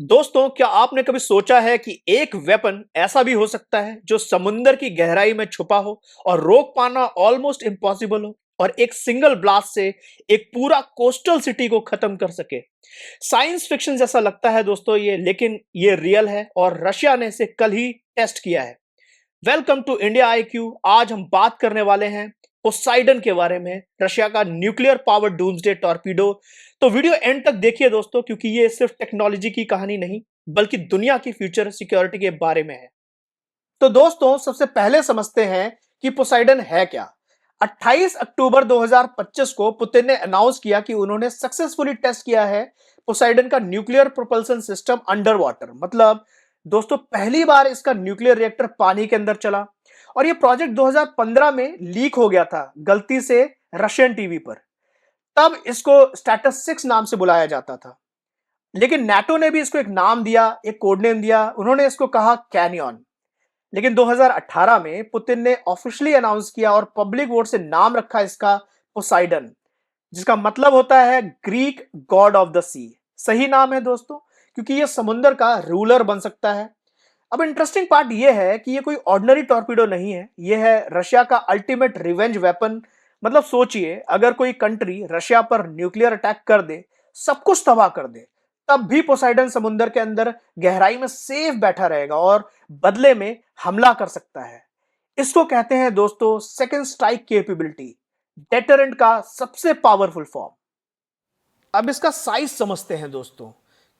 दोस्तों, क्या आपने कभी सोचा है कि एक वेपन ऐसा भी हो सकता है जो समुंदर की गहराई में छुपा हो और रोक पाना ऑलमोस्ट इम्पॉसिबल हो और एक सिंगल ब्लास्ट से एक पूरा कोस्टल सिटी को खत्म कर सके। साइंस फिक्शन जैसा लगता है दोस्तों ये, लेकिन ये रियल है और रशिया ने इसे कल ही टेस्ट किया है। Welcome to India IQ. आज हम बात करने वाले हैं पोसाइडन के बारे में, रशिया का न्यूक्लियर पावर डूम्सडे टॉर्पीडो। तो वीडियो एंड तक देखिए दोस्तों, क्योंकि ये सिर्फ टेक्नोलॉजी की कहानी नहीं बल्कि दुनिया की फ्यूचर सिक्योरिटी के बारे में है। तो दोस्तों, सबसे पहले समझते हैं कि पोसाइडन है क्या। 28 अक्टूबर 2025 को पुतिन ने अनाउंस किया कि उन्होंने सक्सेसफुली टेस्ट किया है पोसाइडन का nuclear propulsion system under water. मतलब दोस्तों, पहली बार इसका न्यूक्लियर रिएक्टर पानी के अंदर चला और यह प्रोजेक्ट 2015 में लीक हो गया था गलती से रशियन टीवी पर। तब इसको स्टेटस 6 नाम से बुलाया जाता था, लेकिन नाटो ने भी इसको एक नाम दिया, एक कोड नेम दिया। उन्होंने इसको कहा कैनियन। लेकिन 2018 में पुतिन ने ऑफिशियली अनाउंस किया और पब्लिक वोट से नाम रखा इसका पोसाइडन, जिसका मतलब होता है ग्रीक गॉड ऑफ द सी। सही नाम है दोस्तों, क्योंकि यह समुद्र का रूलर बन सकता है। अब इंटरेस्टिंग पार्ट यह है कि यह कोई ऑर्डिनरी टॉर्पीडो नहीं है, यह है रशिया का अल्टीमेट रिवेंज वेपन। मतलब सोचिए, अगर कोई कंट्री रशिया पर न्यूक्लियर अटैक कर दे, सब कुछ तबाह कर दे, तब भी पोसाइडन समुद्र के अंदर गहराई में सेफ बैठा रहेगा और बदले में हमला कर सकता है। इसको कहते हैं दोस्तों सेकंड स्ट्राइक कैपेबिलिटी, डेटरेंट का सबसे पावरफुल फॉर्म। अब इसका साइज समझते हैं दोस्तों,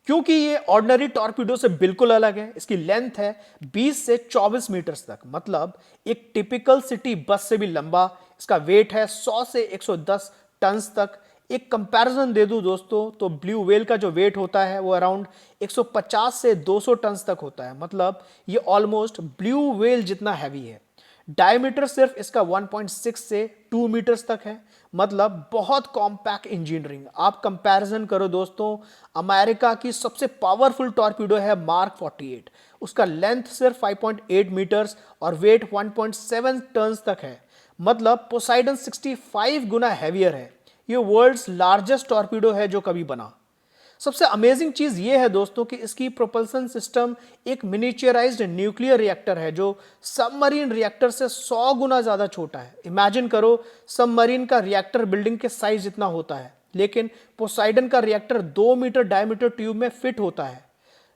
क्योंकि ये ऑर्डिनरी टॉर्पीडो से बिल्कुल अलग है। इसकी लेंथ है 20 से 24 मीटर तक, मतलब एक टिपिकल सिटी बस से भी लंबा। इसका वेट है 100 से 110 टन तक। एक कंपैरिजन दे दूं दोस्तों, तो ब्लू व्हेल का जो वेट होता है वो अराउंड 150 से 200 टन तक होता है। मतलब ये ऑलमोस्ट ब्लू व्हेल जितना हैवी है। डायमीटर सिर्फ इसका 1.6 से 2 मीटर्स तक है। मतलब बहुत कॉम्पैक्ट इंजीनियरिंग। आप कंपैरिजन करो दोस्तों, अमेरिका की सबसे पावरफुल टॉर्पीडो है मार्क 48, उसका लेंथ सिर्फ 5.8 मीटर्स और वेट 1.7 टन तक है। मतलब पोसाइडन 65 गुना हैवियर है। ये वर्ल्ड्स लार्जेस्ट टॉर्पीडो है जो कभी बना। सबसे अमेजिंग चीज यह है दोस्तों कि इसकी प्रोपल्सन सिस्टम एक मिनिचराइज्ड न्यूक्लियर रिएक्टर है जो सबमरीन रिएक्टर से 100 गुना ज्यादा छोटा है। इमेजिन करो, सबमरीन का रिएक्टर बिल्डिंग के साइज जितना होता है, लेकिन पोसाइडन का रिएक्टर 2 मीटर डायमीटर ट्यूब में फिट होता है।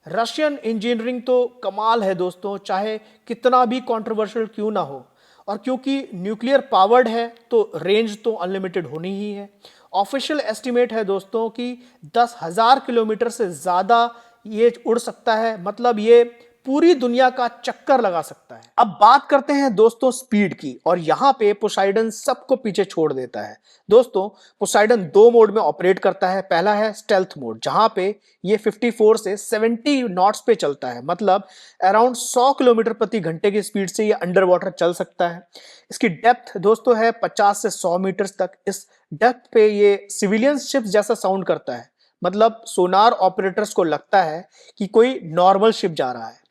रशियन इंजीनियरिंग तो कमाल है दोस्तों, चाहे कितना भी कंट्रोवर्शियल क्यों ना हो। और क्योंकि न्यूक्लियर पावर्ड है तो रेंज तो अनलिमिटेड होनी ही है। ऑफिशियल एस्टिमेट है दोस्तों कि 10,000 किलोमीटर से ज्यादा ये उड़ सकता है। मतलब ये पूरी दुनिया का चक्कर लगा सकता है। अब बात करते हैं दोस्तों स्पीड की, और यहां पे पोसाइडन सबको पीछे छोड़ देता है। दोस्तों, पोसाइडन दो मोड में ऑपरेट करता है। पहला है स्टेल्थ मोड, जहां पे ये 54 से 70 नॉट्स पे चलता है। मतलब अराउंड 100 किलोमीटर प्रति घंटे की स्पीड से ये अंडर वाटर चल सकता है। इसकी डेप्थ दोस्तों है 50 से 100 मीटर तक। इस डेप्थ पे ये सिविलियन शिप जैसा साउंड करता है। मतलब सोनार ऑपरेटर्स को लगता है कि कोई नॉर्मल शिप जा रहा है।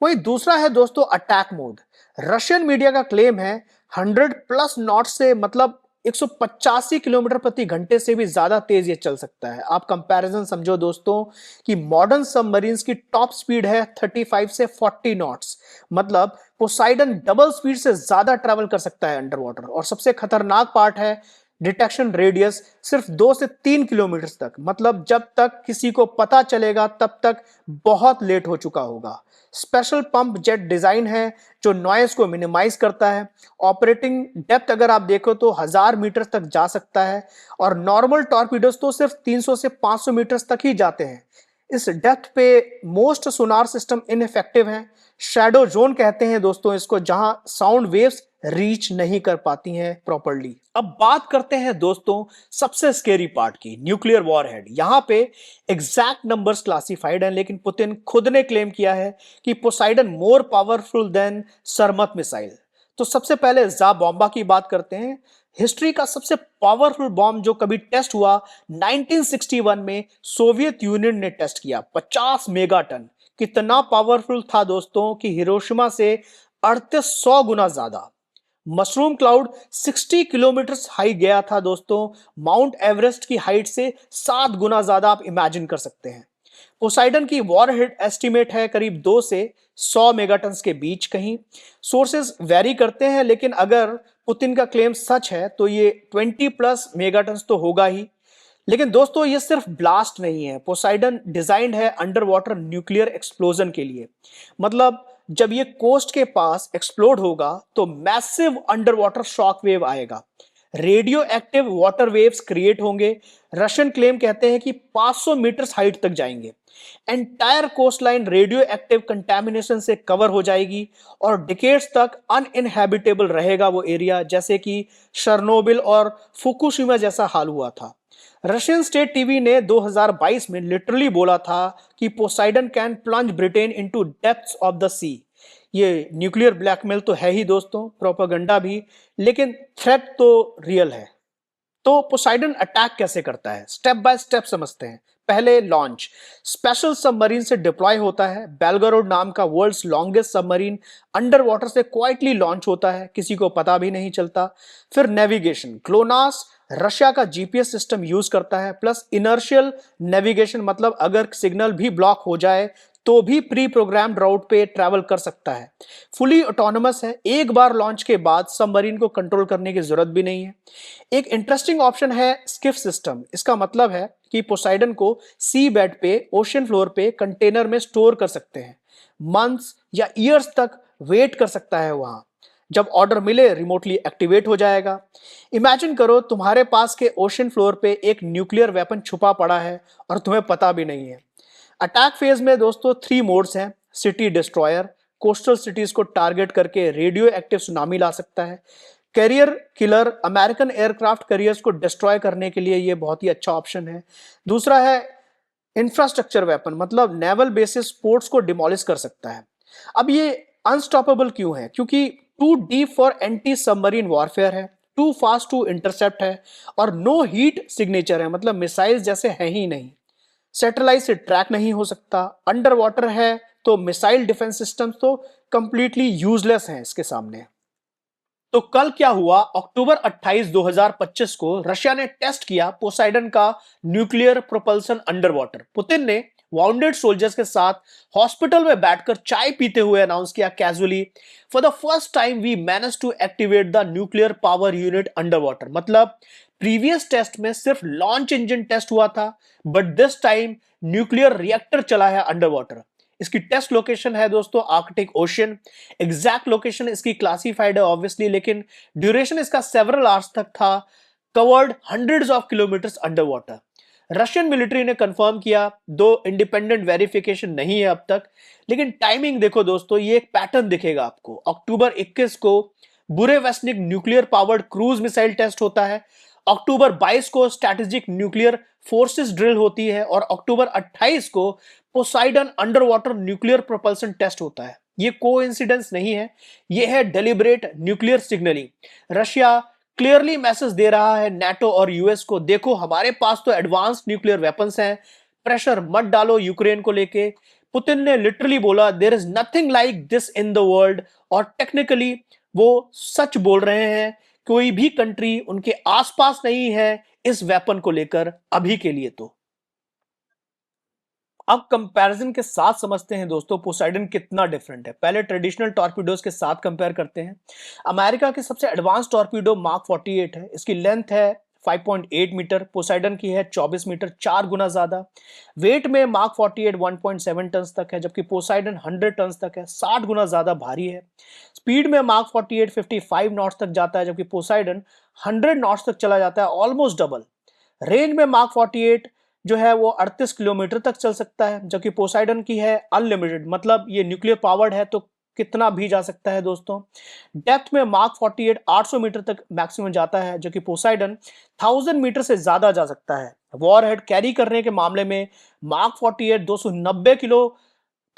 वहीं दूसरा है दोस्तों अटैक मोड। रशियन मीडिया का क्लेम है 100 प्लस नॉट से, मतलब 185 किलोमीटर प्रति घंटे से भी ज्यादा तेज ये चल सकता है। आप कंपैरिजन समझो दोस्तों कि मॉडर्न सबमरीन्स की टॉप स्पीड है 35 से 40 नॉट्स। मतलब पोसाइडन डबल स्पीड से ज्यादा ट्रैवल कर सकता है अंडर वाटर। और सबसे खतरनाक पार्ट है डिटेक्शन रेडियस सिर्फ 2 से 3 किलोमीटर तक। मतलब जब तक किसी को पता चलेगा तब तक बहुत लेट हो चुका होगा। स्पेशल पंप जेट डिजाइन है जो नॉइस को मिनिमाइज करता है। ऑपरेटिंग डेप्थ अगर आप देखो तो 1000 मीटर तक जा सकता है, और नॉर्मल टॉर्पीडोज तो सिर्फ 300 से 500 मीटर तक ही जाते हैं। इस डेप्थ पे मोस्ट सोनार सिस्टम इनइफेक्टिव है। शैडो जोन कहते हैं दोस्तों इसको, जहां साउंड वेव्स रीच नहीं कर पाती हैं प्रॉपर्ली। अब बात करते हैं दोस्तों सबसे स्केरी पार्ट की, न्यूक्लियर वॉरहेड। यहां पे एग्जैक्ट नंबर्स क्लासिफाइड हैं, लेकिन पुतिन खुद ने क्लेम किया है कि Poseidon more powerful than Sarmat missile. तो सबसे पहले जा बॉम्बा की बात करते हैं। हिस्ट्री का सबसे पावरफुल बॉम्ब जो कभी टेस्ट हुआ 1961 में सोवियत यूनियन ने टेस्ट किया, 50 मेगाटन। कितना पावरफुल था दोस्तों कि हिरोशिमा से 3800 गुना ज्यादा। मशरूम क्लाउड 60 किलोमीटर हाई गया था दोस्तों, माउंट एवरेस्ट की हाइट से 7 गुना ज्यादा। आप इमेजिन कर सकते हैं। पोसाइडन की वॉरहेड एस्टिमेट है करीब 2 से 100 मेगाटन्स के बीच कहीं। सोर्सेज वेरी करते हैं, लेकिन अगर पुतिन का क्लेम सच है तो ये 20 प्लस मेगाटन्स तो होगा ही। लेकिन दोस्तों ये सिर्फ ब्लास्ट नहीं है, पोसाइडन डिजाइंड है अंडर वाटर न्यूक्लियर एक्सप्लोजन के लिए। मतलब जब ये कोस्ट के पास एक्सप्लोड होगा तो massive under water shock wave आएगा, radio active water waves create होंगे। रशियन क्लेम कहते हैं कि 500 मीटर हाइट तक जाएंगे। Entire coast line radio active contamination से कवर हो जाएगी और डिकेड्स तक अनइनहैबिटेबल रहेगा वो एरिया, जैसे कि शर्नोबिल और फुकुशिमा जैसा हाल हुआ था। रशियन स्टेट टीवी ने 2022 में लिटरली बोला था कि Poseidon can plunge Britain into depths of the sea. ये न्यूक्लियर ब्लैकमेल तो है ही दोस्तों, प्रोपेगेंडा भी, लेकिन थ्रेट तो रियल है। तो पोसाइडन अटैक कैसे करता है, स्टेप बाय स्टेप समझते हैं। पहले लॉन्च, स्पेशल सबमरीन से डिप्लॉय होता है। बेलगोरोड नाम का world's longest submarine under water से क्वाइटली लॉन्च होता है, किसी को पता भी नहीं चलता। फिर नेविगेशन, ग्लोनास रशिया का जीपीएस सिस्टम यूज करता है, प्लस इनर्शियल नेविगेशन, मतलब अगर सिग्नल भी ब्लॉक हो जाए तो भी प्री प्रोग्राम्ड राउट पे ट्रैवल कर सकता है। फुली ऑटोनोमस है, एक बार लॉन्च के बाद सबमरीन को कंट्रोल करने की जरूरत भी नहीं है। एक इंटरेस्टिंग ऑप्शन है स्किफ सिस्टम। इसका मतलब है कि पोसाइडन को सी बेड पे, ओशन फ्लोर पे कंटेनर में स्टोर कर सकते हैं। मंथ्स या ईयर्स तक वेट कर सकता है वहां, जब ऑर्डर मिले रिमोटली एक्टिवेट हो जाएगा। इमेजिन करो तुम्हारे पास के ओशन फ्लोर पे एक न्यूक्लियर वेपन छुपा पड़ा है और तुम्हें पता भी नहीं है। अटैक फेज में दोस्तों 3 मोड्स हैं। सिटी डिस्ट्रॉयर, कोस्टल सिटीज को टारगेट करके रेडियो एक्टिव सुनामी ला सकता है। Carrier killer, American aircraft carriers को डिस्ट्रॉय करने के लिए ये बहुत ही अच्छा ऑप्शन है। दूसरा है इंफ्रास्ट्रक्चर वेपन, मतलब नेवल बेसिस पोर्ट्स को डिमोलिश कर सकता है। अब ये अनस्टॉपेबल क्यों है? क्योंकि too deep for anti submarine warfare है, टू फास्ट टू इंटरसेप्ट है, और नो हीट सिग्नेचर है, मतलब मिसाइल जैसे है ही नहीं। सैटेलाइट से ट्रैक नहीं हो सकता, अंडर वाटर है तो मिसाइल डिफेंस सिस्टम तो कंप्लीटली यूजलेस हैं इसके सामने। तो कल क्या हुआ, अक्टूबर 28, 2025 को रशिया ने टेस्ट किया पोसाइडन का nuclear propulsion under water. Putin ने वाउंडेड सोल्जर्स के साथ हॉस्पिटल में बैठकर चाय पीते हुए अनाउंस किया casually, for the first time we manage to activate the nuclear power unit under water. मतलब प्रीवियस टेस्ट में सिर्फ लॉन्च इंजन टेस्ट हुआ था, but this time nuclear reactor चला है अंडर वाटर। इसकी टेस्ट लोकेशन है दोस्तों आर्कटिक ओशन। एग्जैक्ट लोकेशन इसकी क्लासिफाइड है ऑब्वियसली, लेकिन ड्यूरेशन इसका सेवरल आवर्स तक था, covered hundreds of kilometres under water. Russian military ने कंफर्म किया, दो इंडिपेंडेंट वेरिफिकेशन नहीं है अब तक, लेकिन टाइमिंग देखो दोस्तों, ये एक पैटर्न दिखेगा आपको। अक्टूबर 21 को Burevestnik nuclear powered cruise missile test होता है, अक्टूबर 22 को स्ट्रेटेजिक न्यूक्लियर फोर्सेस ड्रिल होती है, और अक्टूबर 28 को Poseidon under water nuclear propulsion test होता है। ये कोइंसिडेंस नहीं है, ये है deliberate nuclear signalling. Russia clearly message दे रहा है नाटो और यूएस को, देखो हमारे पास तो एडवांस न्यूक्लियर वेपन्स हैं, प्रेशर मत डालो यूक्रेन को लेके। पुतिन ने लिटरली बोला there is nothing like this in the world, और टेक्निकली वो सच बोल रहे हैं। कोई भी कंट्री उनके आसपास नहीं है इस वेपन को लेकर अभी के लिए। तो अब कंपैरिजन के साथ समझते हैं दोस्तों पोसाइडन कितना डिफरेंट है। पहले ट्रेडिशनल टॉर्पीडोज के साथ कंपेयर करते हैं। अमेरिका की सबसे एडवांस टॉर्पीडो मार्क 48 है, इसकी लेंथ है 5.8 मीटर, पोसाइडन की है 24 मीटर, 4 गुना ज्यादा। वेट में मार्क 48 1.7 टन तक है, जबकि पोसाइडन 100 टन तक है, 60 गुना ज्यादा भारी है। स्पीड में मार्क 48 55 नॉट्स तक जाता है, जबकि पोसाइडन 100 नॉट्स तक चला जाता है, ऑलमोस्ट डबल। रेंज में मार्क 48 जो है वो 38 किलोमीटर तक चल सकता है, जबकि पोसाइडन की है अनलिमिटेड, मतलब ये न्यूक्लियर पावर्ड है तो कितना भी जा सकता है दोस्तों। डेप्थ में मार्क 48 800 मीटर तक मैक्सिमम जाता है, जो कि पोसाइडन 1000 मीटर से ज्यादा जा सकता है। वॉरहेड कैरी करने के मामले में mark 48 290 kilo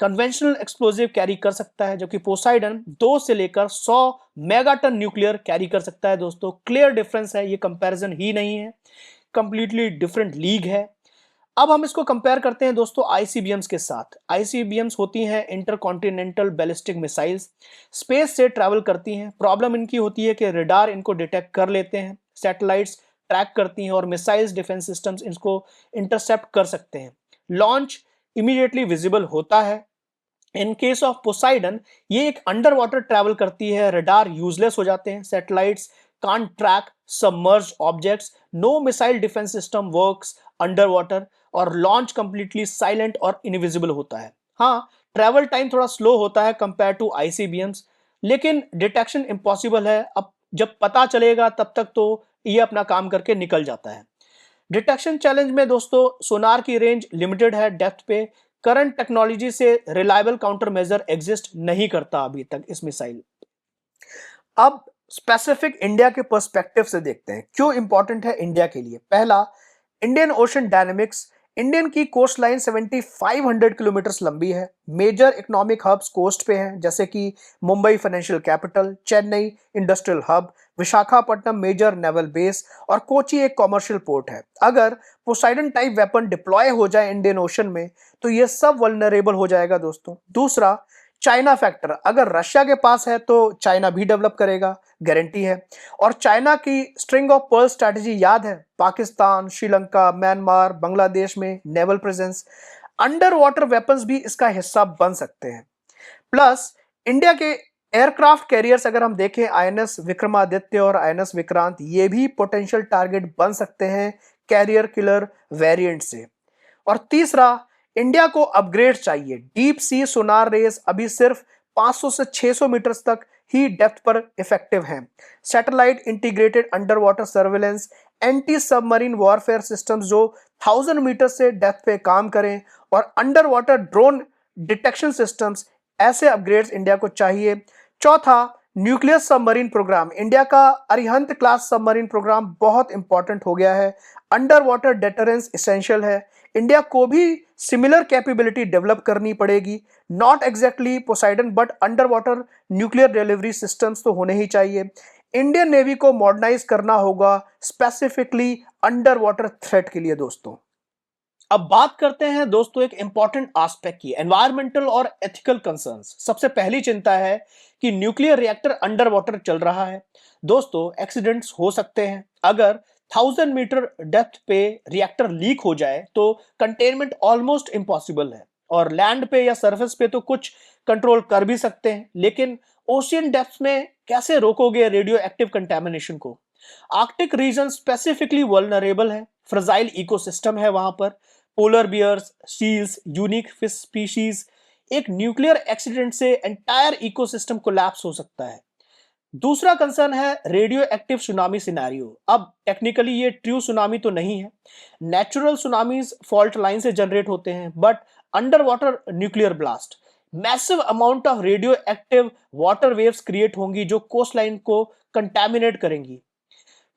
conventional explosive carry कर सकता है, जबकि पोसाइडन 2 से लेकर 100 मेगाटन न्यूक्लियर कैरी कर सकता है। दोस्तों क्लियर डिफरेंस है, ये कंपैरिजन ही नहीं है, कंप्लीटली डिफरेंट लीग है। अब हम इसको कंपेयर करते हैं दोस्तों आईसीबीएम्स के साथ। आईसीबीएम्स होती हैं इंटरकॉन्टिनेंटल बैलिस्टिक मिसाइल्स, स्पेस से ट्रैवल करती हैं। प्रॉब्लम इनकी होती है कि रडार इनको डिटेक्ट कर लेते हैं, सैटेलाइट्स ट्रैक करती हैं, और मिसाइल्स डिफेंस सिस्टम्स इनको इंटरसेप्ट कर सकते हैं। लॉन्च इमीडिएटली विजिबल होता है। इन केस ऑफ पोसाइडन ये एक अंडर वाटर ट्रैवल करती है, रडार यूजलेस हो जाते हैं, satellites can't track submerged objects, no missile defence system works under water, और लॉन्च कंप्लीटली साइलेंट और इनविजिबल होता है। हाँ, ट्रैवल टाइम थोड़ा स्लो होता है कंपेयर टू आईसीबीएम्स, लेकिन डिटेक्शन इम्पॉसिबल है। अब जब पता चलेगा तब तक तो ये अपना काम करके निकल जाता है। डिटेक्शन चैलेंज में दोस्तों सोनार की रेंज लिमिटेड है डेप्थ पे। करंट टेक्नोलॉजी से रिलायबल काउंटर मेजर एग्जिस्ट नहीं करता अभी तक इस मिसाइल। अब स्पेसिफिक इंडिया के पर्सपेक्टिव से देखते हैं क्यों इंपॉर्टेंट है इंडिया के लिए। पहला, इंडियन ओशन डायनेमिक्स। इंडियन की कोस्ट लाइन 7500 किलोमीटर लंबी है। मेजर इकोनॉमिक हब्स कोस्ट पे हैं, जैसे कि Mumbai financial capital, Chennai industrial hub, Visakhapatnam major naval base, और कोची एक कॉमर्शियल पोर्ट है। अगर पोसाइडन टाइप वेपन डिप्लॉय हो जाए इंडियन ओशन में तो ये सब वल्नरेबल हो जाएगा दोस्तों। दूसरा, चाइना फैक्टर। अगर रशिया के पास है तो चाइना भी डेवलप करेगा, गारंटी है। और चाइना की स्ट्रिंग ऑफ पर्ल स्ट्रैटेजी याद है, पाकिस्तान, श्रीलंका, म्यांमार, बांग्लादेश में naval presence. Under water weapons भी इसका हिस्सा बन सकते हैं। प्लस इंडिया के एयरक्राफ्ट कैरियर्स अगर हम देखें, आईएनएस विक्रमादित्य और आईएनएस विक्रांत, ये भी पोटेंशियल टारगेट बन सकते हैं कैरियर किलर वेरिएंट से। और तीसरा, इंडिया को अपग्रेड चाहिए। डीप सी सोनार रेस अभी सिर्फ 500 से 600 मीटर तक ही डेप्थ पर इफेक्टिव हैं। Satellite integrated under water surveillance, anti submarine warfare systems जो 1000 मीटर से डेप्थ पे काम करें, और under water drone detection systems, ऐसे अपग्रेड्स इंडिया को चाहिए। चौथा, न्यूक्लियर सबमरीन प्रोग्राम। इंडिया का अरिहंत क्लास सबमरीन प्रोग्राम बहुत इंपॉर्टेंट हो गया है। अंडर वाटर डेटरेंस इसेंशियल है। इंडिया को भी सिमिलर कैपेबिलिटी डेवलप करनी पड़ेगी। Not exactly Poseidon but under water nuclear delivery systems तो होने ही चाहिए। इंडियन नेवी को मॉडर्नाइज करना होगा स्पेसिफिकली अंडर वाटर थ्रेट के लिए दोस्तों। अब बात करते हैं दोस्तों एक इंपॉर्टेंट एस्पेक्ट की, एनवायरमेंटल और एथिकल कंसर्न्स। सबसे पहली चिंता है कि न्यूक्लियर रिएक्टर अंडर वाटर चल रहा है। दोस्तों, एक्सीडेंट्स हो सकते हैं। अगर 1000 मीटर डेप्थ पे रिएक्टर लीक हो जाए तो कंटेनमेंट ऑलमोस्ट इम्पॉसिबल है, और लैंड पे या सरफेस पे तो कुछ कंट्रोल कर भी सकते हैं, लेकिन ओशियन डेप्थ में कैसे रोकोगे रेडियो एक्टिव कंटेमिनेशन को। आर्कटिक रीजन स्पेसिफिकली वल्नरेबल है, फ्रजाइल इकोसिस्टम है वहां पर, polar bears, seals, unique fish species. एक न्यूक्लियर एक्सीडेंट से एंटायर इकोसिस्टम कोलैप्स हो सकता है। दूसरा कंसर्न है रेडियो एक्टिव सुनामी सिनेरियो। अब टेक्निकली ये ट्रू सुनामी तो नहीं है, नेचुरल सुनामीज फॉल्ट लाइन से जनरेट होते हैं, but under water nuclear blast, massive amount of radio active water waves create होंगी जो कोस्ट लाइन को कंटेमिनेट करेंगी।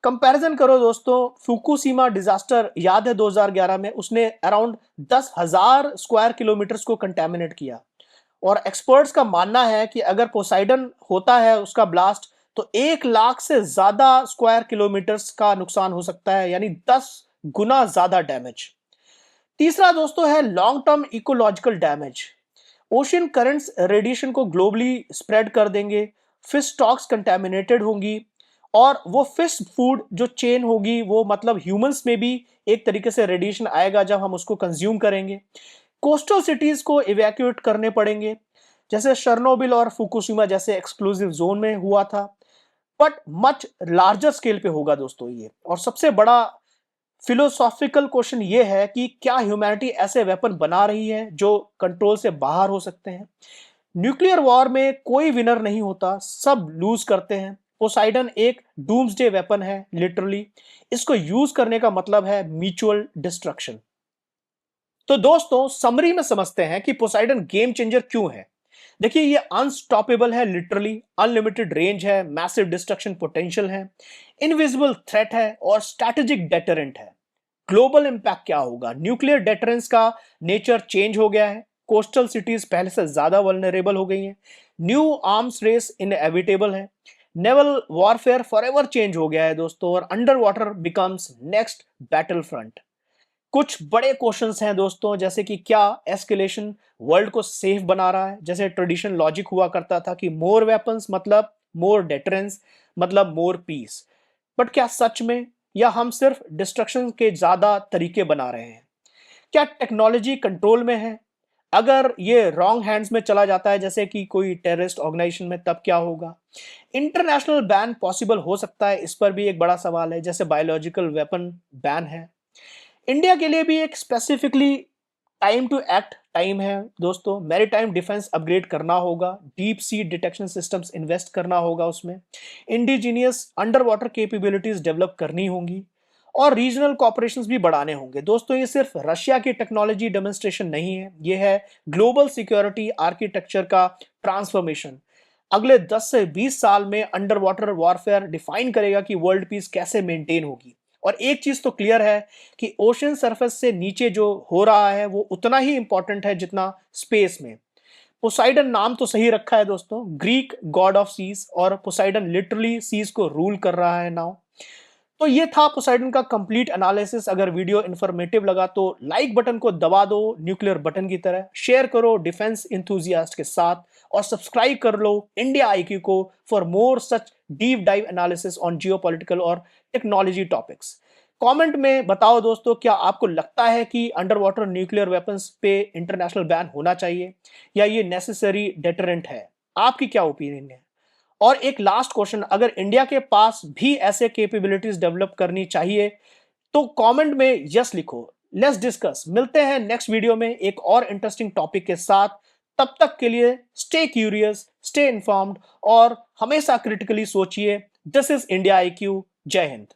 कंपैरिजन करो दोस्तों, फुकुशिमा डिजास्टर याद है 2011 में, उसने अराउंड 10,000 स्क्वायर किलोमीटर्स को कंटेमिनेट किया। और एक्सपर्ट्स का मानना है कि अगर पोसाइडन होता है उसका ब्लास्ट तो 1 लाख से ज्यादा स्क्वायर किलोमीटर्स का नुकसान हो सकता है, यानी 10 गुना ज्यादा डैमेज। तीसरा दोस्तों है long term ecological damage. Ocean currents radiation को ग्लोबली स्प्रेड कर देंगे, फिश स्टॉक्स कंटेमिनेटेड होंगी, और वो फिश फूड जो चेन होगी वो मतलब ह्यूमंस में भी एक तरीके से रेडिएशन आएगा जब हम उसको कंज्यूम करेंगे। कोस्टल सिटीज को इवैक्यूएट करने पड़ेंगे, जैसे शर्नोबिल और फुकुशिमा जैसे एक्सक्लूसिव जोन में हुआ था, बट मच लार्जर स्केल पे होगा दोस्तों ये। और सबसे बड़ा फिलोसॉफिकल क्वेश्चन ये है कि क्या ह्यूमैनिटी ऐसे वेपन बना रही है जो कंट्रोल से बाहर हो सकते हैं। न्यूक्लियर वॉर में कोई विनर नहीं होता, सब लूज करते हैं। पोसाइडन एक डूम्सडे वेपन है लिटरली, इसको यूज करने का मतलब है म्यूचुअल डिस्ट्रक्शन। तो दोस्तों, समरी में समझते हैं कि पोसाइडन गेम चेंजर क्यों है। देखिए, ये अनस्टॉपेबल है, लिटरली अनलिमिटेड रेंज है, मैसिव डिस्ट्रक्शन पोटेंशियल है, इनविजिबल थ्रेट है, और स्ट्रैटेजिक डेटरेंट है। ग्लोबल इंपैक्ट क्या होगा, न्यूक्लियर डेटरेंस का नेचर चेंज हो गया है, कोस्टल सिटीज पहले से ज्यादा वल्नरेबल हो गई हैं, न्यू आर्म्स रेस इनएविटेबल है, नेवल वॉरफेयर फॉरएवर चेंज हो गया है दोस्तों, और under water becomes next battle front. कुछ बड़े क्वेश्चंस हैं दोस्तों, जैसे कि क्या एस्केलेशन वर्ल्ड को सेफ बना रहा है। जैसे ट्रेडिशनल लॉजिक हुआ करता था कि मोर वेपन्स मतलब मोर डेटरेंस मतलब मोर पीस, बट क्या सच में, या हम सिर्फ डिस्ट्रक्शन के ज्यादा तरीके बना रहे हैं। क्या टेक्नोलॉजी कंट्रोल में है, अगर ये रॉन्ग हैंड्स में चला जाता है, जैसे कि कोई टेररिस्ट ऑर्गेनाइजेशन में, तब क्या होगा? इंटरनेशनल बैन पॉसिबल हो सकता है, इस पर भी एक बड़ा सवाल है, जैसे बायोलॉजिकल वेपन बैन है। इंडिया के लिए भी एक specifically time to act time है दोस्तों। मैरीटाइम डिफेंस अपग्रेड करना होगा, deep sea detection systems invest करना होगा उसमें, indigenous under water capabilities develop करनी होंगी, और रीजनल कॉपरेशंस भी बढ़ाने होंगे। दोस्तों ये सिर्फ रशिया की टेक्नोलॉजी डेमोन्स्ट्रेशन नहीं है, ये है ग्लोबल सिक्योरिटी आर्किटेक्चर का ट्रांसफॉर्मेशन। अगले 10 से 20 साल में अंडर वाटर वॉरफेयर डिफाइन करेगा कि वर्ल्ड पीस कैसे मेंटेन होगी। और एक चीज तो क्लियर है कि ओशन सरफेस से नीचे जो हो रहा है वो उतना ही इंपॉर्टेंट है जितना स्पेस में। पोसाइडन नाम तो सही रखा है दोस्तों, ग्रीक गॉड ऑफ सीज, और पोसाइडन लिटरली सीज को रूल कर रहा है नाउ। तो ये था पोसाइडन का कंप्लीट एनालिसिस। अगर वीडियो इन्फॉर्मेटिव लगा तो लाइक बटन को दबा दो न्यूक्लियर बटन की तरह, शेयर करो डिफेंस इंथुजियास्ट के साथ, और सब्सक्राइब कर लो इंडिया आईक्यू को for more such deep dive analysis on geopolitical और टेक्नोलॉजी टॉपिक्स। कमेंट में बताओ दोस्तों, क्या आपको लगता है कि अंडर वाटर न्यूक्लियर वेपन्स पे इंटरनेशनल बैन होना चाहिए, या ये नेसेसरी डेटरेंट है? आपकी क्या ओपिनियन है? और एक लास्ट क्वेश्चन, अगर इंडिया के पास भी ऐसे कैपेबिलिटीज डेवलप करनी चाहिए तो कमेंट में यस लिखो। Let's discuss. मिलते हैं नेक्स्ट वीडियो में एक और इंटरेस्टिंग टॉपिक के साथ। तब तक के लिए स्टे क्यूरियस, स्टे इन्फॉर्म्ड, और हमेशा क्रिटिकली सोचिए। This is India IQ. जय हिंद।